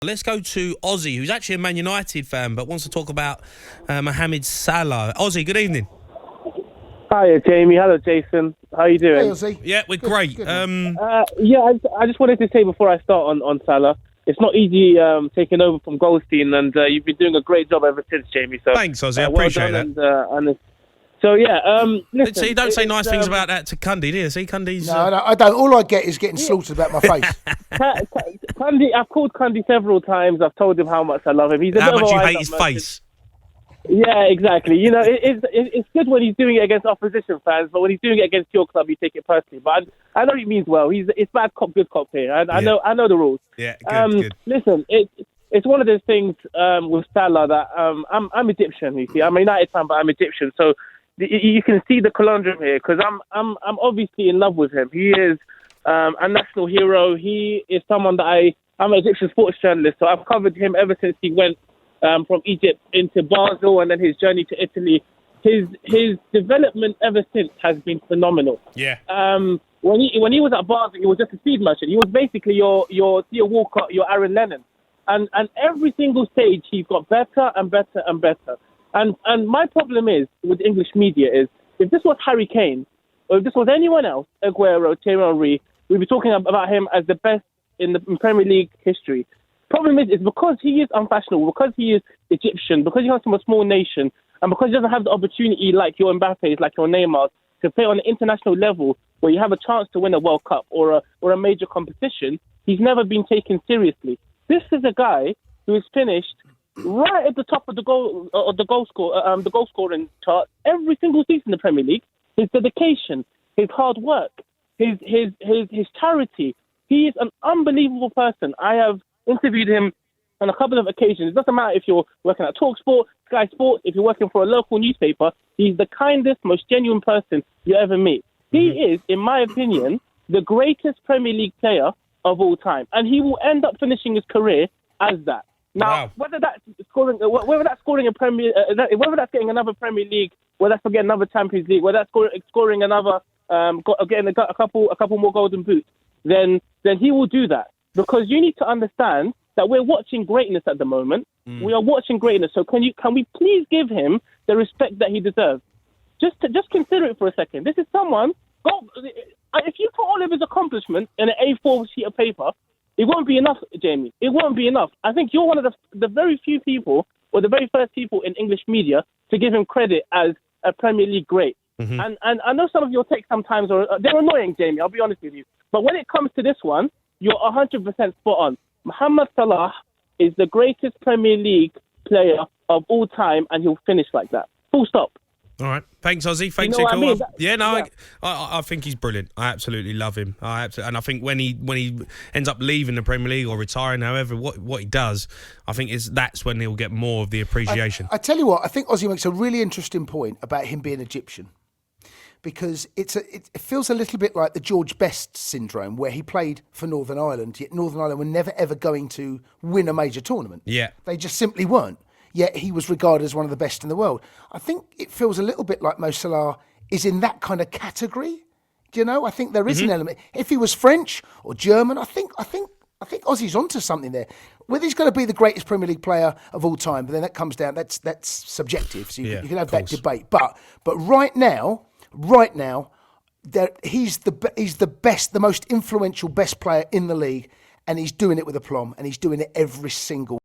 Let's go to Ozzy, who's actually a Man United fan, but wants to talk about Mohamed Salah. Ozzy, good evening. Hiya, Jamie. Hello, Jason. How are you doing? Hey, Ozzy. Yeah, we're great. Good, I just wanted to say before I start on Salah, it's not easy taking over from Goldstein, and you've been doing a great job ever since, Jamie. So thanks, Ozzy. I appreciate that. Listen, See, don't say nice things about that to Cundy, do you? See, Cundy's... No, I don't. All I get is getting slaughtered about my face. Cundy, I've called Cundy several times. I've told him how much I love him. He's how much you hate his face. Yeah, exactly. You know, it's good when he's doing it against opposition fans, but when he's doing it against your club, you take it personally. But I know he means well. It's bad cop, good cop here. I know the rules. Yeah, good. Listen, it's one of those things with Salah that I'm Egyptian. You see, I'm a United fan, but I'm Egyptian. So you can see the conundrum here because I'm obviously in love with him. He is a national hero. He is someone that I'm an Egyptian sports journalist, so I've covered him ever since he went from Egypt into Basel and then his journey to Italy. His development ever since has been phenomenal. Yeah. When he was at Basel, he was just a speed merchant. He was basically your Theo Walcott, your Aaron Lennon. And every single stage, he's got better and better and better. And my problem is with English media is if this was Harry Kane or if this was anyone else, Aguero, Thierry Henry, we'd be talking about him as the best in Premier League history. Problem is because he is unfashionable, because he is Egyptian, because he comes from a small nation, and because he doesn't have the opportunity like your Mbappes, like your Neymar, to play on an international level where you have a chance to win a World Cup or a major competition, he's never been taken seriously. This is a guy who has finished right at the top of the goal scoring chart every single season in the Premier League. His dedication, his hard work, his charity. He is an unbelievable person. I have interviewed him on a couple of occasions. It doesn't matter if you're working at talkSPORT, Sky Sports, if you're working for a local newspaper. He's the kindest, most genuine person you ever meet. He is, in my opinion, the greatest Premier League player of all time, and he will end up finishing his career as that. Now, whether that's scoring a Premier, whether that's getting another Premier League, whether that's getting another Champions League, whether that's scoring another, getting a couple more Golden Boots, then he will do that. Because you need to understand that we're watching greatness at the moment. We are watching greatness. So can we please give him the respect that he deserves? Just consider it for a second. This is someone. If you put all of his accomplishments in an A4 sheet of paper, it won't be enough, Jamie. It won't be enough. I think you're one of the very few people, or the very first people in English media to give him credit as a Premier League great. Mm-hmm. And I know some of your takes sometimes they're annoying, Jamie. I'll be honest with you. But when it comes to this one, you're 100% spot on. Mohamed Salah is the greatest Premier League player of all time, and he'll finish like that. Full stop. All right. Thanks, Ozzy. Thanks, you know I think he's brilliant. I absolutely love him. And I think when he ends up leaving the Premier League or retiring, however, what he does, I think that's when he'll get more of the appreciation. I tell you what, I think Ozzy makes a really interesting point about him being Egyptian. Because it feels a little bit like the George Best syndrome, where he played for Northern Ireland, yet Northern Ireland were never ever going to win a major tournament. Yeah, they just simply weren't. Yet he was regarded as one of the best in the world. I think it feels a little bit like Mo Salah is in that kind of category. Do you know? I think there is an element. If he was French or German, I think Ozzy's onto something there. Whether he's going to be the greatest Premier League player of all time, but then that comes down. That's subjective. So you can have that debate. But right now, he's the best, the most influential, best player in the league, and he's doing it with aplomb, and he's doing it every single